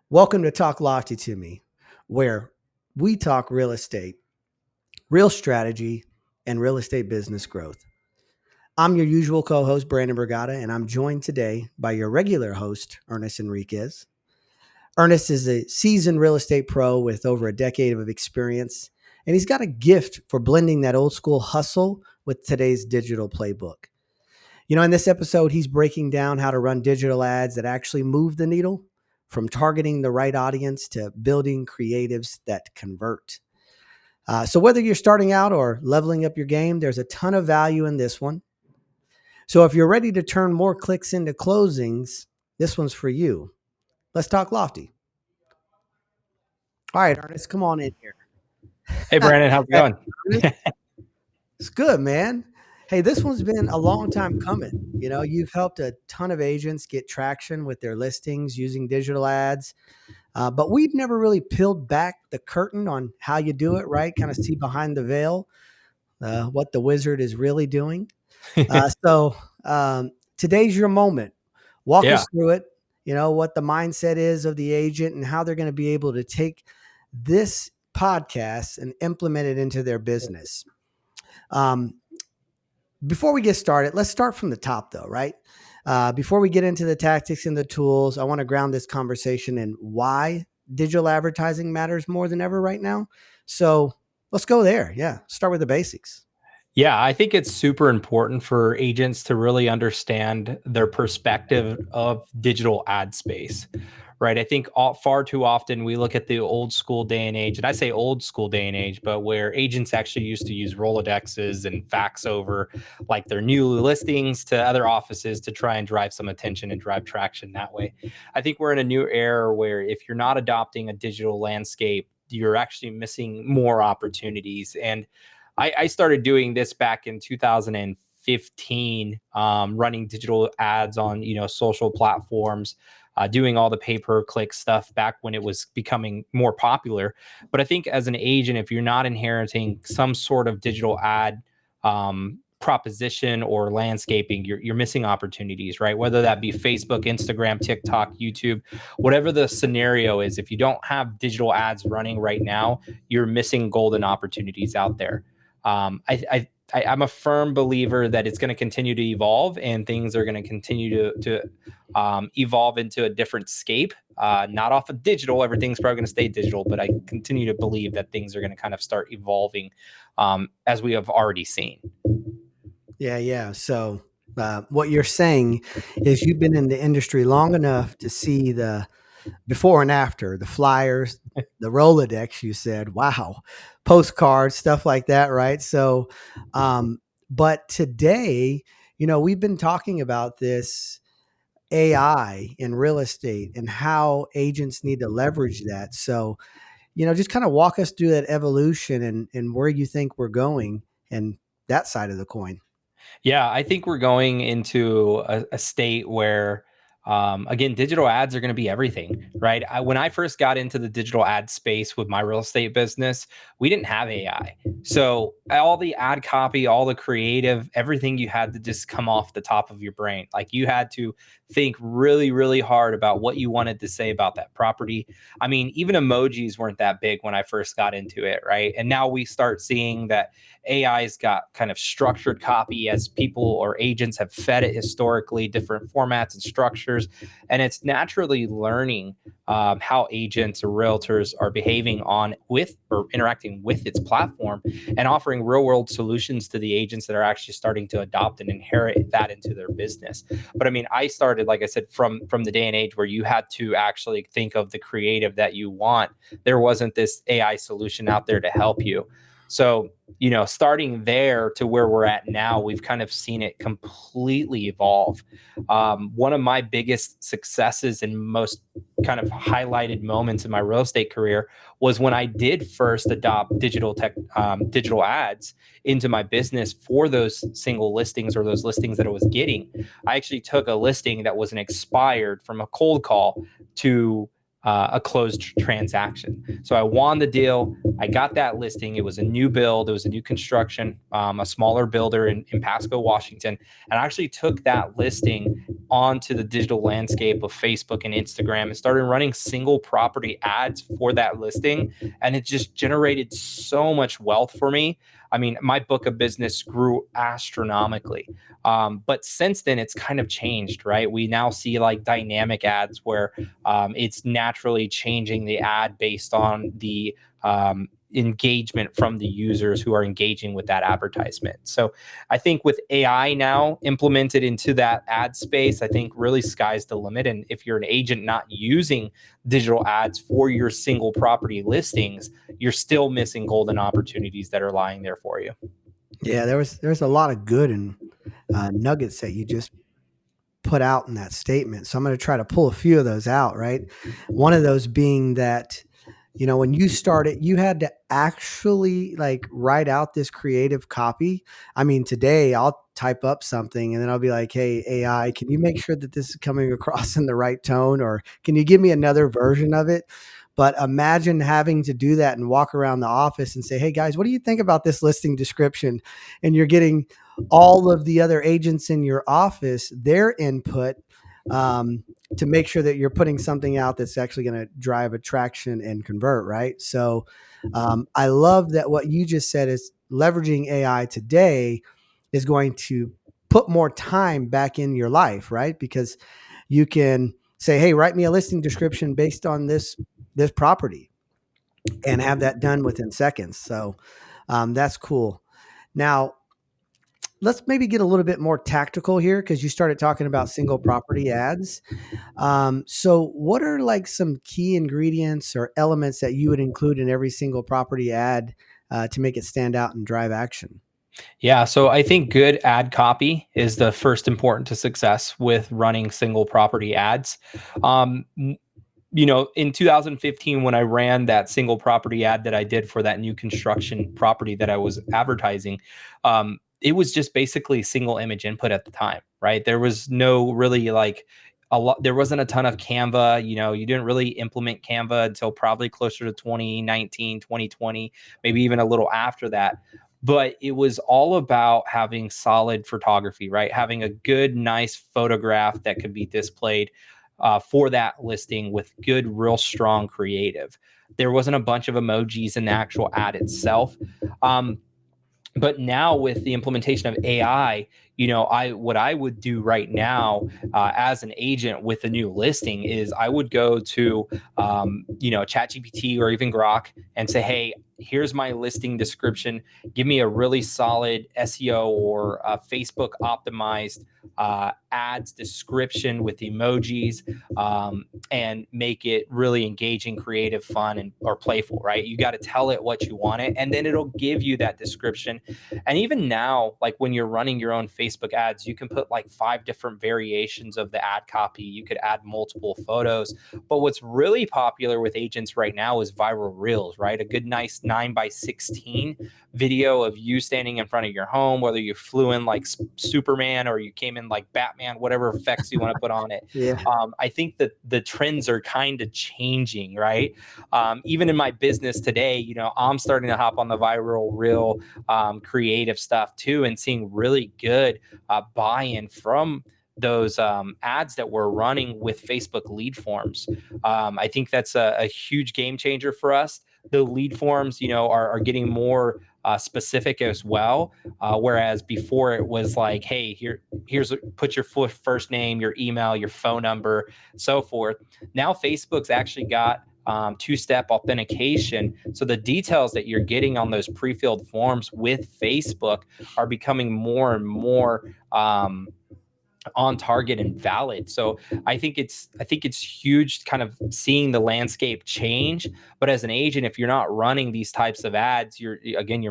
Welcome to Talk Lofty to Me, where we talk real estate, real strategy, and real estate business growth. I'm your usual co host, Brandon Brugada, and I'm joined today by your regular host, Ernest Enriquez. Ernest is a seasoned real estate pro with over a decade of experience, and he's got a gift for blending that old school hustle with today's digital playbook. In this episode, he's breaking down how to run digital ads that actually move the needle, from targeting the right audience to building creatives that convert. So, whether you're starting out or leveling up your game, there's a ton of value in this one. So, if you're ready to turn more clicks into closings, this one's for you. Let's talk lofty. All right, Ernest, come on in here. Hey, Brandon, how's it Hey, going? Ernest, it's good, man. Hey, this one's been a long time coming. You've helped a ton of agents get traction with their listings using digital ads. But we've never really peeled back the curtain on how you do it, right? Kind of see behind the veil what the wizard is really doing. So today's your moment. Walk Yeah. us through it, what the mindset is of the agent and how they're going to be able to take this podcast and implement it into their business. Um, Before we get started, let's start from the top though, right? Before we get into the tactics and the tools, I want to ground this conversation in why digital advertising matters more than ever right now. So let's go there. Yeah. Start with the basics. Yeah, I think it's super important for agents to really understand their perspective of digital ad space, right? I think far too often we look at the old school day and age, and I say old school day and age, but where agents actually used to use Rolodexes and fax over like their new listings to other offices to try and drive some attention and drive traction that way. I think we're in a new era where if you're not adopting a digital landscape, you're actually missing more opportunities. And I started doing this back in 2015, running digital ads on social platforms, doing all the pay-per-click stuff back when it was becoming more popular. But I think as an agent, if you're not inheriting some sort of digital ad proposition or landscaping, you're missing opportunities, right? Whether that be Facebook, Instagram, TikTok, YouTube, whatever the scenario is, if you don't have digital ads running right now, you're missing golden opportunities out there. I'm a firm believer that it's going to continue to evolve and things are going to continue to evolve into a different scape. Not off of digital, everything's probably going to stay digital, but I continue to believe that things are going to kind of start evolving as we have already seen. Yeah. So what you're saying is you've been in the industry long enough to see the before and after, the flyers, the Rolodex, you said, wow, postcards, stuff like that, right? So, but today, we've been talking about this AI in real estate and how agents need to leverage that. So, just kind of walk us through that evolution and where you think we're going and that side of the coin. Yeah, I think we're going into a state where, again, digital ads are going to be everything, right? When I first got into the digital ad space with my real estate business, we didn't have AI. So all the ad copy, all the creative, everything you had to just come off the top of your brain. Like you had to think really, really hard about what you wanted to say about that property. I mean, even emojis weren't that big when I first got into it, right? And now we start seeing that AI's got kind of structured copy as people or agents have fed it historically, different formats and structures. And it's naturally learning how agents or realtors are behaving on with or interacting with its platform and offering real world solutions to the agents that are actually starting to adopt and inherit that into their business. But I mean, I started, like I said, from the day and age where you had to actually think of the creative that you want. There wasn't this AI solution out there to help you. So, starting there to where we're at now, we've kind of seen it completely evolve. One of my biggest successes and most kind of highlighted moments in my real estate career was when I did first adopt digital ads into my business for those single listings or those listings that I was getting. I actually took a listing that was an expired from a cold call to a closed transaction. So I won the deal. I got that listing. It was a new build. It was a new construction, a smaller builder in Pasco, Washington. And I actually took that listing onto the digital landscape of Facebook and Instagram and started running single property ads for that listing. And it just generated so much wealth for me. I mean, my book of business grew astronomically. But since then, it's kind of changed, right? We now see like dynamic ads where it's naturally changing the ad based on the engagement from the users who are engaging with that advertisement. So I think with AI now implemented into that ad space, I think really sky's the limit. And if you're an agent not using digital ads for your single property listings, you're still missing golden opportunities that are lying there for you. Yeah, there's a lot of good and nuggets that you just put out in that statement. So I'm going to try to pull a few of those out, right? One of those being that, when you started, you had to actually like write out this creative copy. I mean, today I'll type up something and then I'll be like, hey, AI, can you make sure that this is coming across in the right tone? Or can you give me another version of it? But imagine having to do that and walk around the office and say, hey guys, what do you think about this listing description? And you're getting all of the other agents in your office, their input, to make sure that you're putting something out that's actually going to drive attraction and convert, right? So I love that what you just said is leveraging AI today is going to put more time back in your life, right? Because you can say, hey, write me a listing description based on this property and have that done within seconds. So that's cool. Now, let's maybe get a little bit more tactical here because you started talking about single property ads. So, what are like some key ingredients or elements that you would include in every single property ad to make it stand out and drive action? Yeah, so I think good ad copy is the first important to success with running single property ads. Um, in 2015, when I ran that single property ad that I did for that new construction property that I was advertising, it was just basically single image input at the time, right? There was no really like a lot, there wasn't a ton of Canva. You didn't really implement Canva until probably closer to 2019, 2020, maybe even a little after that. But it was all about having solid photography, right? Having a good, nice photograph that could be displayed for that listing with good, real strong creative. There wasn't a bunch of emojis in the actual ad itself. But now with the implementation of AI, what I would do right now as an agent with a new listing is I would go to ChatGPT or even Grok and say, hey, here's my listing description. Give me a really solid SEO or Facebook optimized ads description with emojis, and make it really engaging, creative, fun, and or playful. Right? You got to tell it what you want it, and then it'll give you that description. And even now, like when you're running your own Facebook ads, you can put like 5 different variations of the ad copy. You could add multiple photos. But what's really popular with agents right now is viral reels, right? A good, nice 9:16 video of you standing in front of your home, whether you flew in like Superman or you came in like Batman, whatever effects you want to put on it. Yeah. I think that the trends are kind of changing, right? Even in my business today, I'm starting to hop on the viral reel creative stuff too, and seeing really good buy-in from those ads that we're running with Facebook lead forms. I think that's a huge game changer for us. The lead forms, are getting more specific as well. Whereas before it was like, hey, here's put your first name, your email, your phone number, so forth. Now Facebook's actually got two-step authentication. So the details that you're getting on those pre-filled forms with Facebook are becoming more and more on target and valid. So I think it's huge kind of seeing the landscape change. But as an agent, if you're not running these types of ads, you're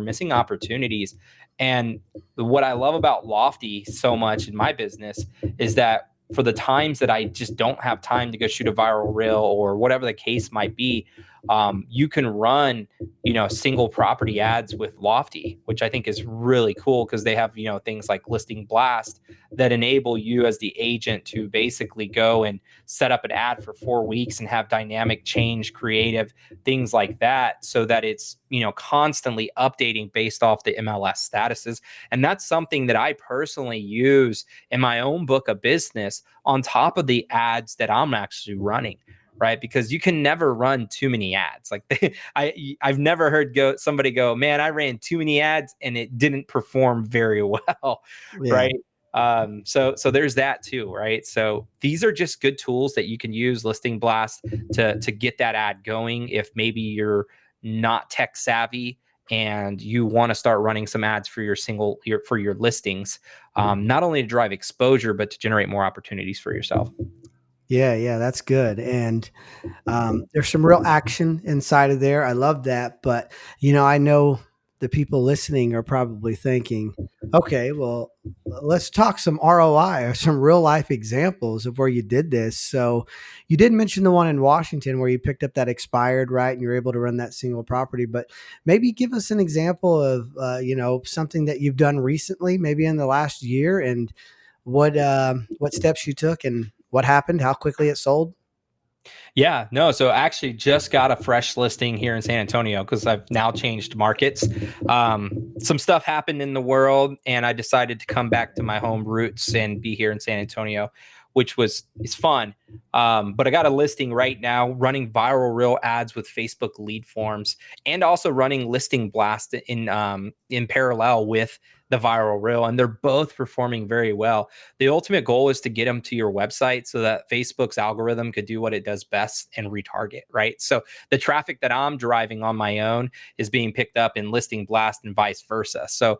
missing opportunities. And what I love about Lofty so much in my business is that for the times that I just don't have time to go shoot a viral reel or whatever the case might be, You can run, single property ads with Lofty, which I think is really cool because they have, things like Listing Blast that enable you as the agent to basically go and set up an ad for 4 weeks and have dynamic change, creative things like that, so that it's, constantly updating based off the MLS statuses. And that's something that I personally use in my own book of business on top of the ads that I'm actually running. Right, because you can never run too many ads. Like I've never heard somebody go, man, I ran too many ads and it didn't perform very well, Yeah. right? So there's that too, right? So these are just good tools that you can use Listing Blast to get that ad going. If maybe you're not tech savvy and you want to start running some ads for your listings, not only to drive exposure but to generate more opportunities for yourself. Yeah, that's good. And there's some real action inside of there. I love that. But, I know the people listening are probably thinking, okay, well, let's talk some ROI or some real life examples of where you did this. So you did mention the one in Washington where you picked up that expired, right? And you're able to run that single property. But maybe give us an example of, something that you've done recently, maybe in the last year, and what steps you took and what happened, how quickly it sold. Yeah, no. So actually, just got a fresh listing here in San Antonio because I've now changed markets. Some stuff happened in the world, and I decided to come back to my home roots and be here in San Antonio, which is fun. But I got a listing right now, running viral reel ads with Facebook lead forms, and also running Listing Blast in parallel with the viral reel, and they're both performing very well. The ultimate goal is to get them to your website so that Facebook's algorithm could do what it does best and retarget, right? So the traffic that I'm driving on my own is being picked up in Listing Blast and vice versa. So,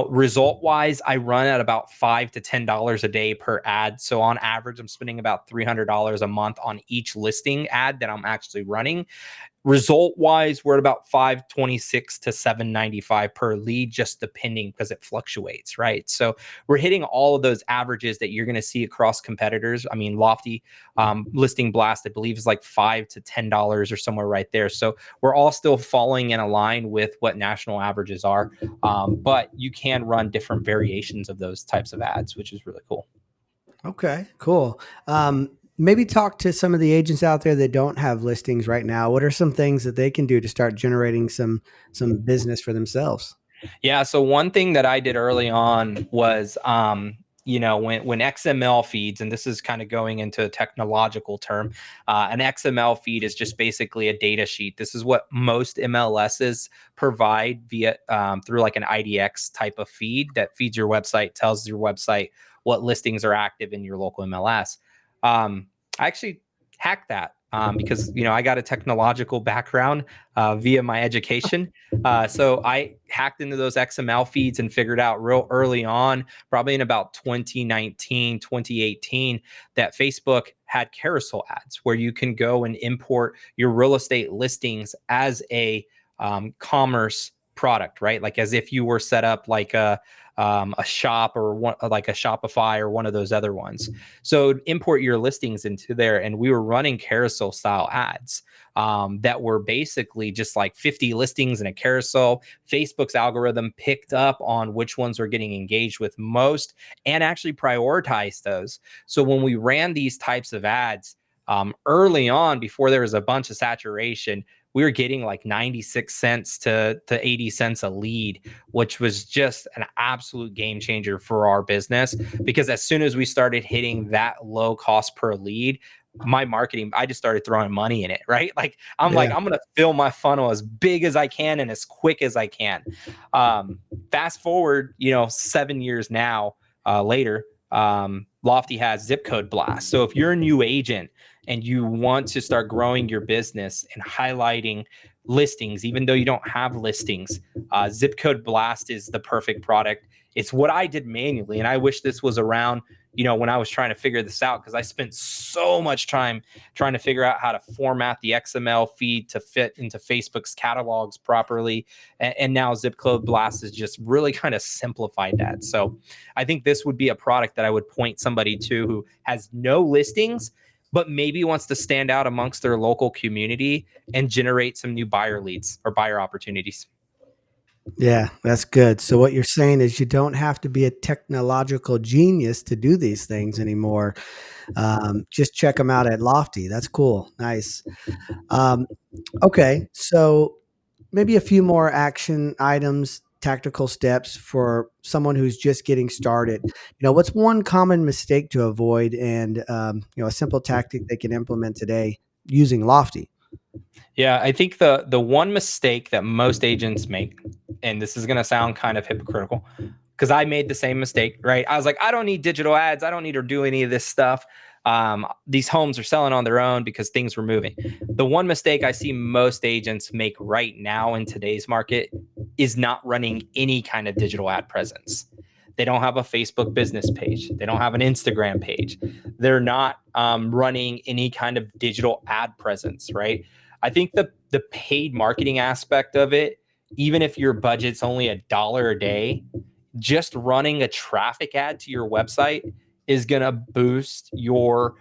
result wise, I run at about $5 to $10 a day per ad. So on average, I'm spending about $300 a month on each listing ad that I'm actually running. Result wise, we're at about 526 to 795 per lead, just depending because it fluctuates, right? So we're hitting all of those averages that you're going to see across competitors. I mean, Lofty Listing Blast, I believe, is like $5 to $10 or somewhere right there. So we're all still falling in a line with what national averages are, but you can run different variations of those types of ads, which is really cool. Okay, cool. Maybe talk to some of the agents out there that don't have listings right now. What are some things that they can do to start generating some business for themselves? Yeah. So one thing that I did early on was, when XML feeds, and this is kind of going into a technological term, an XML feed is just basically a data sheet. This is what most MLSs provide via through like an IDX type of feed that feeds your website, tells your website what listings are active in your local MLS. I actually hacked that because I got a technological background via my education. So I hacked into those XML feeds and figured out real early on, probably in about 2019, 2018, that Facebook had carousel ads where you can go and import your real estate listings as a commerce product, right? Like as if you were set up like a shop or one like a Shopify or one of those other ones. So import your listings into there, and we were running carousel style ads that were basically just like 50 listings in a carousel. Facebook's algorithm picked up on which ones were getting engaged with most and actually prioritized those. So when we ran these types of ads early on, before there was a bunch of saturation, we were getting like 96 cents to 80 cents a lead, which was just an absolute game changer for our business. Because as soon as we started hitting that low cost per lead, my marketing, I just started throwing money in it, right? Like I'm Yeah. like, I'm gonna fill my funnel as big as I can and as quick as I can. Fast forward, 7 years now later, Lofty has zip code blast. So if you're a new agent and you want to start growing your business and highlighting listings, even though you don't have listings, zip code blast is the perfect product. It's what I did manually, and I wish this was around when I was trying to figure this out, because I spent so much time trying to figure out how to format the XML feed to fit into Facebook's catalogs properly. And now Zip Code Blast has just really kind of simplified that. So I think this would be a product that I would point somebody to who has no listings, but maybe wants to stand out amongst their local community and generate some new buyer leads or buyer opportunities. Yeah, that's good. So what you're saying is you don't have to be a technological genius to do these things anymore. Just check them out at Lofty. That's cool. Nice. Um, okay, so maybe a few more action items, tactical steps for someone who's just getting started. What's one common mistake to avoid, and a simple tactic they can implement today using Lofty. Yeah, I think the one mistake that most agents make, and this is going to sound kind of hypocritical, because I made the same mistake, right? I was like, I don't need digital ads. I don't need to do any of this stuff. These homes are selling on their own because things were moving. The one mistake I see most agents make right now in today's market is not running any kind of digital ad presence. They don't have a Facebook business page. They don't have an Instagram page. They're not running any kind of digital ad presence, right? I think the paid marketing aspect of it, even if your budget's only $1 a day, just running a traffic ad to your website is going to boost your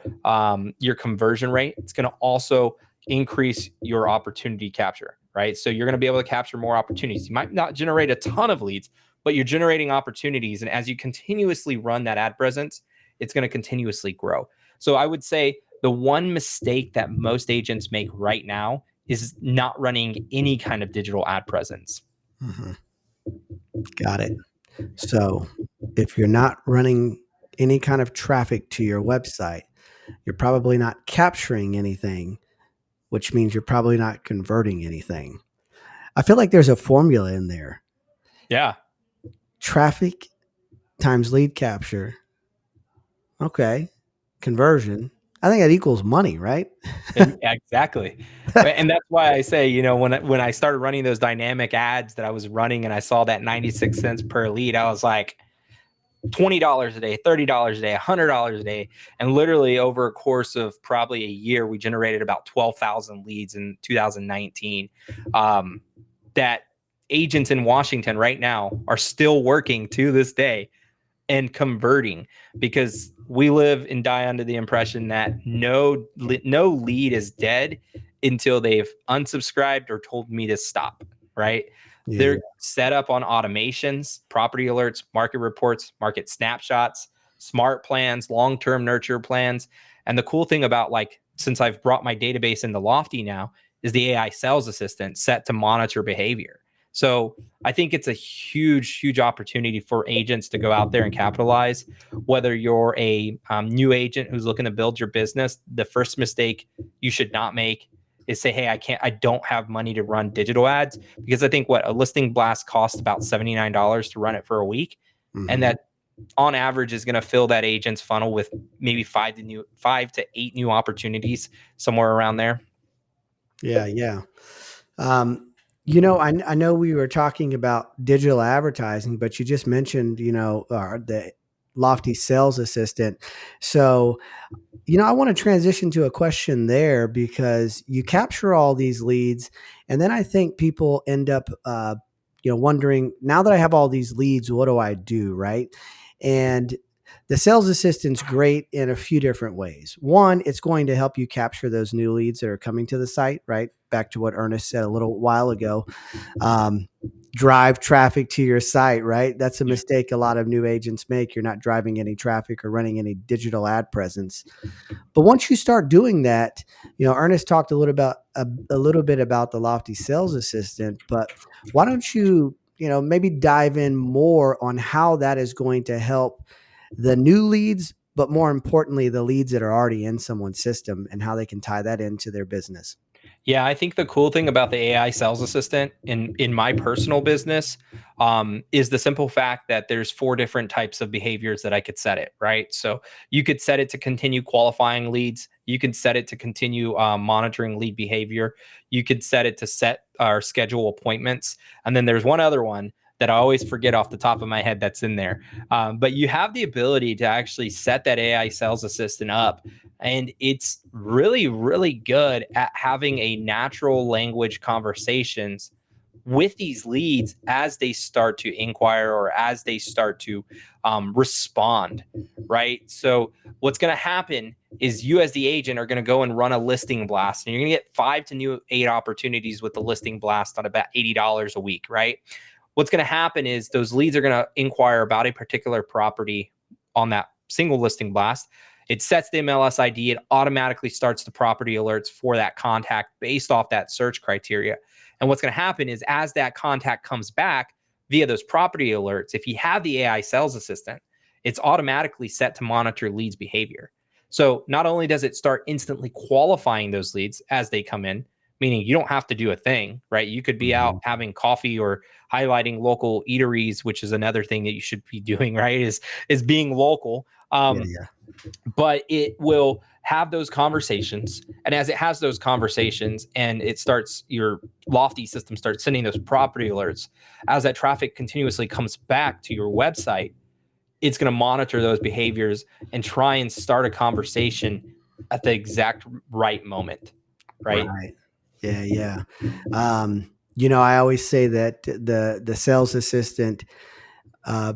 conversion rate. It's going to also increase your opportunity capture, right? So you're going to be able to capture more opportunities. You might not generate a ton of leads, but you're generating opportunities. And as you continuously run that ad presence, it's going to continuously grow. So I would say the one mistake that most agents make right now is not running any kind of digital ad presence. Mhm. Got it. So if you're not running any kind of traffic to your website, you're probably not capturing anything, which means you're probably not converting anything. I feel like there's a formula in there. Yeah. Traffic times lead capture. Okay. Conversion. I think that equals money, right? Exactly. And that's why I say, when I started running those dynamic ads that I was running and I saw that 96 cents per lead, I was like, $20 a day, $30 a day, $100 a day. And literally over a course of probably a year, we generated about 12,000 leads in 2019. That agents in Washington right now are still working to this day and converting, because we live and die under the impression that no lead is dead until they've unsubscribed or told me to stop, right? Yeah. They're set up on automations, property alerts, market reports, market snapshots, smart plans, long-term nurture plans. And the cool thing about, like, since I've brought my database into Lofty now, is the AI sales assistant set to monitor behavior. So I think it's a huge, huge opportunity for agents to go out there and capitalize. Whether you're a new agent who's looking to build your business, the first mistake you should not make is say, hey, I don't have money to run digital ads, because I think a listing blast costs about $79 to run it for a week. And Mm-hmm. that on average is going to fill that agent's funnel with maybe 5 to 8 new opportunities, somewhere around there. Yeah. Yeah. I know we were talking about digital advertising, but you just mentioned, the Lofty sales assistant. So, I want to transition to a question there, because you capture all these leads, and then I think people end up, wondering, now that I have all these leads, what do I do? Right. And the sales assistant's great in a few different ways. One, it's going to help you capture those new leads that are coming to the site, right? Back to what Ernest said a little while ago. Um, Drive traffic to your site, right? That's a mistake a lot of new agents make. You're not driving any traffic or running any digital ad presence. But once you start doing that, Ernest talked a little bit about the Lofty sales assistant, but why don't you, maybe dive in more on how that is going to help the new leads, but more importantly, the leads that are already in someone's system, and how they can tie that into their business. Yeah, I think the cool thing about the AI sales assistant in my personal business is the simple fact that there's 4 different types of behaviors that I could set it, right? So you could set it to continue qualifying leads. You could set it to continue monitoring lead behavior. You could set it to set or schedule appointments. And then there's one other one that I always forget off the top of my head that's in there. But you have the ability to actually set that AI sales assistant up, and it's really, really good at having a natural language conversations with these leads as they start to inquire or as they start to respond, right? So what's going to happen is you as the agent are going to go and run a listing blast, and you're going to get 5 to 8 opportunities with the listing blast on about $80 a week, right? What's going to happen is those leads are going to inquire about a particular property on that single listing blast. It sets the MLS ID. It automatically starts the property alerts for that contact based off that search criteria. And what's going to happen is as that contact comes back via those property alerts, if you have the AI sales assistant, it's automatically set to monitor leads behavior. So not only does it start instantly qualifying those leads as they come in, meaning you don't have to do a thing, right? You could be out Mhm. having coffee or highlighting local eateries, which is another thing that you should be doing, right? Is being local. Yeah, yeah. But it will have those conversations, and as it has those conversations and it starts, your lofty system starts sending those property alerts, as that traffic continuously comes back to your website, it's going to monitor those behaviors and try and start a conversation at the exact right moment, right? Right. Yeah, yeah. I always say that the sales assistant, uh,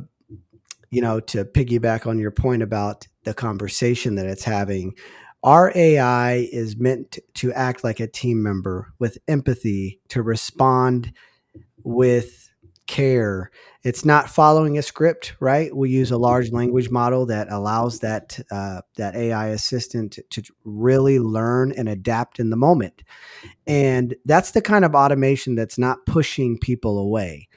to piggyback on your point about the conversation that it's having, our AI is meant to act like a team member with empathy, to respond with care. It's not following a script, right? We use a large language model that allows that AI assistant to really learn and adapt in the moment. And that's the kind of automation that's not pushing people away.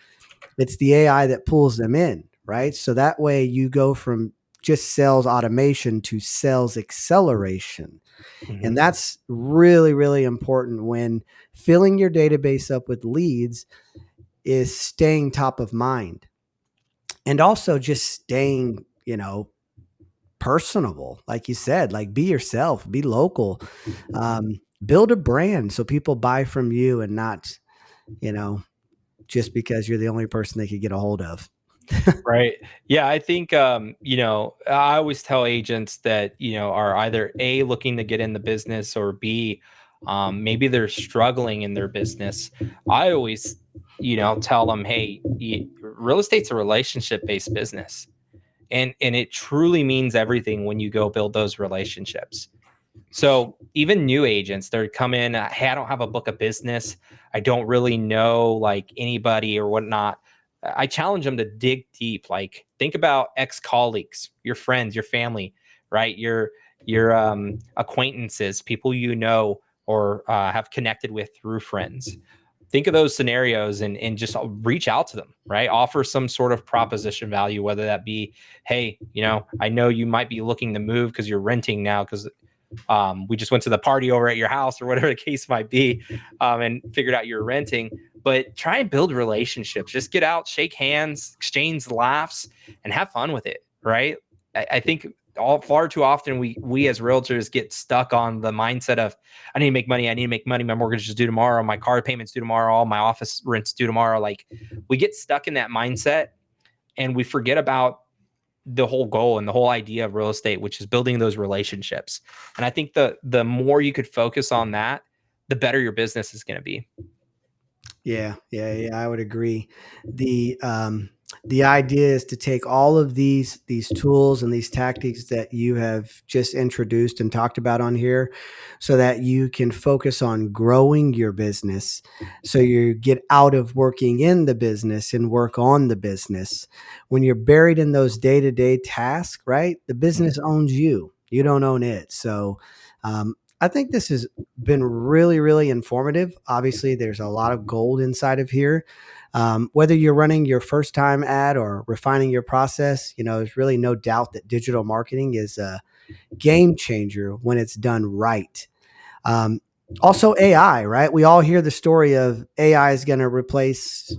It's the AI that pulls them in, right? So that way you go from just sales automation to sales acceleration. And Mm-hmm. that's really, really important when filling your database up with leads is staying top of mind, and also just staying, personable. Like you said, like be yourself, be local, build a brand so people buy from you and not, you know, just because you're the only person they could get a hold of. Right. Yeah, I think I always tell agents that, are either A, looking to get in the business, or B, maybe they're struggling in their business. I always, tell them, hey, real estate's a relationship-based business. And it truly means everything when you go build those relationships. So even new agents, they come in, hey, I don't have a book of business. I don't really know like anybody or whatnot. I challenge them to dig deep. Like think about ex-colleagues, your friends, your family, right? Your acquaintances, people or have connected with through friends. Think of those scenarios and just reach out to them, right? Offer some sort of proposition value, whether that be, hey, I know you might be looking to move because you're renting now because we just went to the party over at your house or whatever the case might be, and figured out you're renting. But try and build relationships. Just get out, shake hands, exchange laughs, and have fun with it. Right? I think all far too often we as realtors get stuck on the mindset of I need to make money. I need to make money. My mortgage is due tomorrow. My car payment's due tomorrow. All my office rent's due tomorrow. Like we get stuck in that mindset and we forget about the whole goal and the whole idea of real estate, which is building those relationships. And I think the more you could focus on that, the better your business is going to be. Yeah, yeah, yeah. I would agree. The idea is to take all of these tools and these tactics that you have just introduced and talked about on here, so that you can focus on growing your business. So you get out of working in the business and work on the business. When you're buried in those day to day tasks, right? The business owns you. You don't own it. So I think this has been really, really informative. Obviously, there's a lot of gold inside of here. Whether you're running your first time ad or refining your process, there's really no doubt that digital marketing is a game changer when it's done right. Um, Also, AI, right? We all hear the story of AI is going to replace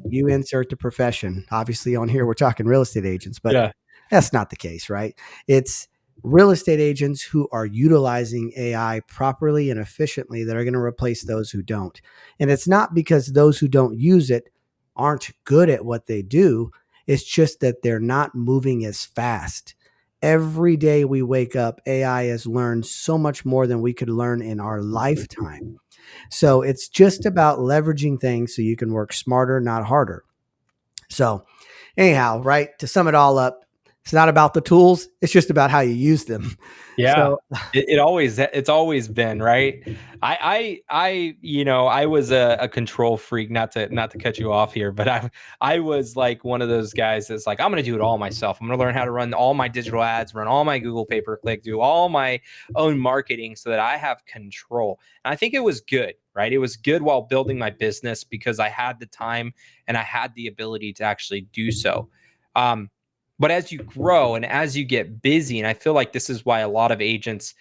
you, insert the profession. Obviously, on here, we're talking real estate agents, but Yeah. that's not the case, right? It's real estate agents who are utilizing AI properly and efficiently that are going to replace those who don't. And it's not because those who don't use it aren't good at what they do, it's just that they're not moving as fast. Every day we wake up, AI has learned so much more than we could learn in our lifetime. So it's just about leveraging things so you can work smarter, not harder. So, anyhow, right, to sum it all up, it's not about the tools, it's just about how you use them. Yeah. So, It's always been, right? I was a control freak, not to cut you off here, but I was like one of those guys that's like, I'm gonna do it all myself. I'm gonna learn how to run all my digital ads, run all my Google pay per click, do all my own marketing so that I have control. And I think it was good, right? It was good while building my business because I had the time and I had the ability to actually do so. Um, but as you grow and as you get busy, and I feel like this is why a lot of agents,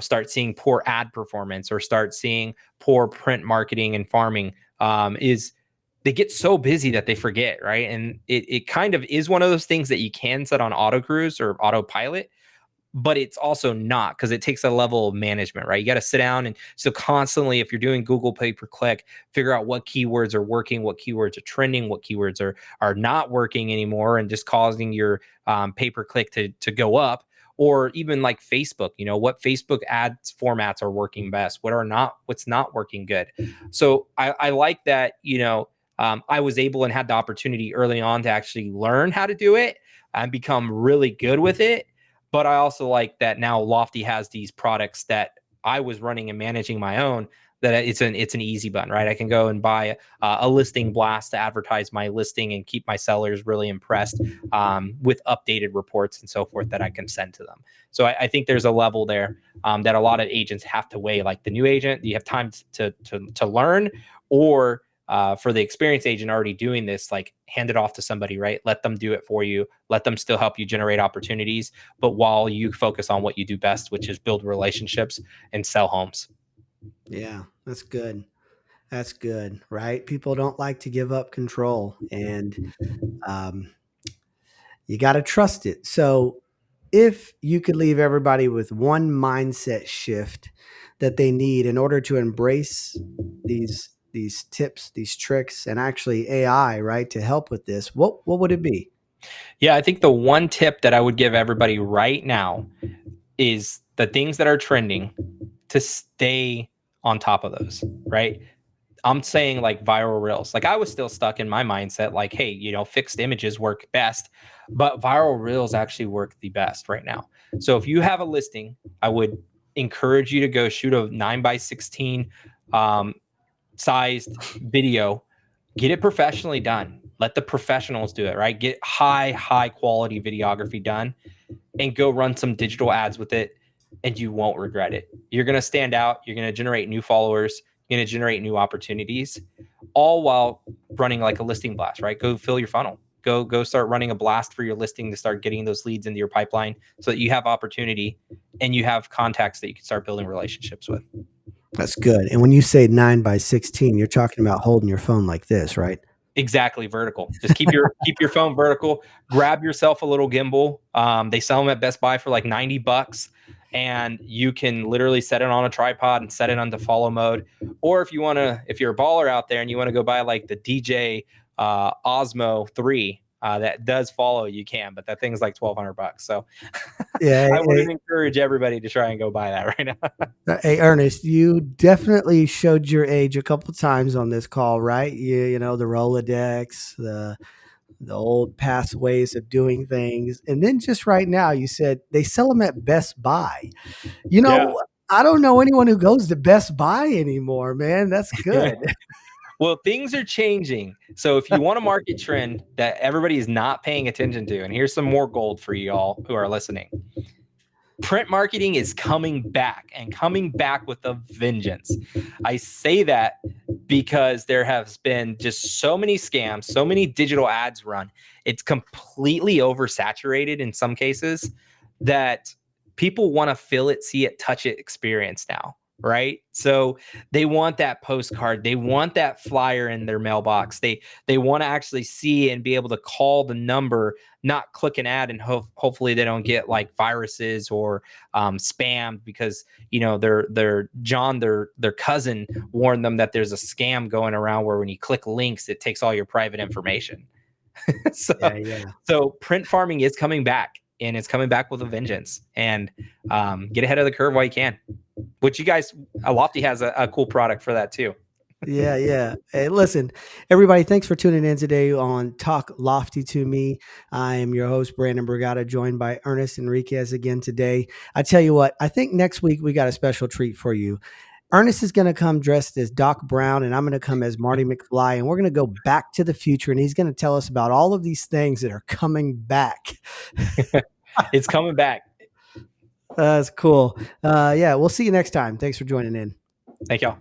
start seeing poor ad performance or start seeing poor print marketing and farming, is they get so busy that they forget, right? And it kind of is one of those things that you can set on auto cruise or autopilot, but it's also not, because it takes a level of management, right? You got to sit down and so constantly, if you're doing Google pay per click, figure out what keywords are working, what keywords are trending, what keywords are not working anymore, and just causing your pay per click to go up. Or even like Facebook, what Facebook ads formats are working best, what's not working good. So I like that, I was able and had the opportunity early on to actually learn how to do it and become really good with it. But I also like that now Lofty has these products that I was running and managing my own, that it's an easy button, right? I can go and buy a listing blast to advertise my listing and keep my sellers really impressed, with updated reports and so forth that I can send to them. So I think there's a level there, that a lot of agents have to weigh. Like the new agent, you have time to learn, or for the experienced agent already doing this, like hand it off to somebody, right? Let them do it for you. Let them still help you generate opportunities, but while you focus on what you do best, which is build relationships and sell homes. yeah, that's good. That's good, right? People don't like to give up control, and um, you got to trust it. So, if you could leave everybody with one mindset shift that they need in order to embrace these tips, these tricks, and actually AI, right, to help with this, what would it be? Yeah, I think the one tip that I would give everybody right now is the things that are trending, to stay on top of those, right? I'm saying like viral reels. Like I was still stuck in my mindset, like, hey, fixed images work best, but viral reels actually work the best right now. So if you have a listing, I would encourage you to go shoot a 9 by 16 um, sized video. Get it professionally done. Let the professionals do it, right? Get high quality videography done and go run some digital ads with it, and you won't regret it. You're going to stand out. You're going to generate new followers. You're going to generate new opportunities, all while running like a listing blast, right? Go fill your funnel. Go start running a blast for your listing to start getting those leads into your pipeline so that you have opportunity and you have contacts that you can start building relationships with. That's good. And when you say 9 by 16, you're talking about holding your phone like this, right? Exactly, vertical. Just keep your phone vertical. Grab yourself a little gimbal. They sell them at Best Buy for like $90, and you can literally set it on a tripod and set it onto follow mode. Or if you're a baller out there and you want to go buy like the DJ Osmo 3 that does follow, you can, but that thing's like $1,200. So Yeah. I wouldn't encourage everybody to try and go buy that right now. Hey, Ernest, you definitely showed your age a couple times on this call, right? You know, the Rolodex, the old past ways of doing things. And then just right now, you said they sell them at Best Buy. You Yeah. know, I don't know anyone who goes to Best Buy anymore, man. That's good. Well, things are changing. So if you want a market trend that everybody is not paying attention to, and here's some more gold for you all who are listening. Print marketing is coming back, and coming back with a vengeance. I say that because there has been just so many scams, so many digital ads run. It's completely oversaturated in some cases, that people want to feel it, see it, touch it experience now, right? So they want that postcard, they want that flyer in their mailbox. They want to actually see and be able to call the number, not click an ad, and hopefully they don't get like viruses or spammed because their cousin warned them that there's a scam going around where when you click links, it takes all your private information. so Yeah, yeah. so print farming is coming back, and it's coming back with a vengeance. And get ahead of the curve while you can. Which you guys, Lofty has a cool product for that too. Yeah, yeah. Hey, listen, everybody, thanks for tuning in today on Talk Lofty to Me. I am your host, Brandon Brugada, joined by Ernest Enriquez again today. I tell you what, I think next week we got a special treat for you. Ernest is going to come dressed as Doc Brown, and I'm going to come as Marty McFly, and we're going to go back to the future, and he's going to tell us about all of these things that are coming back. It's coming back. That's cool. Yeah, we'll see you next time. Thanks for joining in. Thank y'all.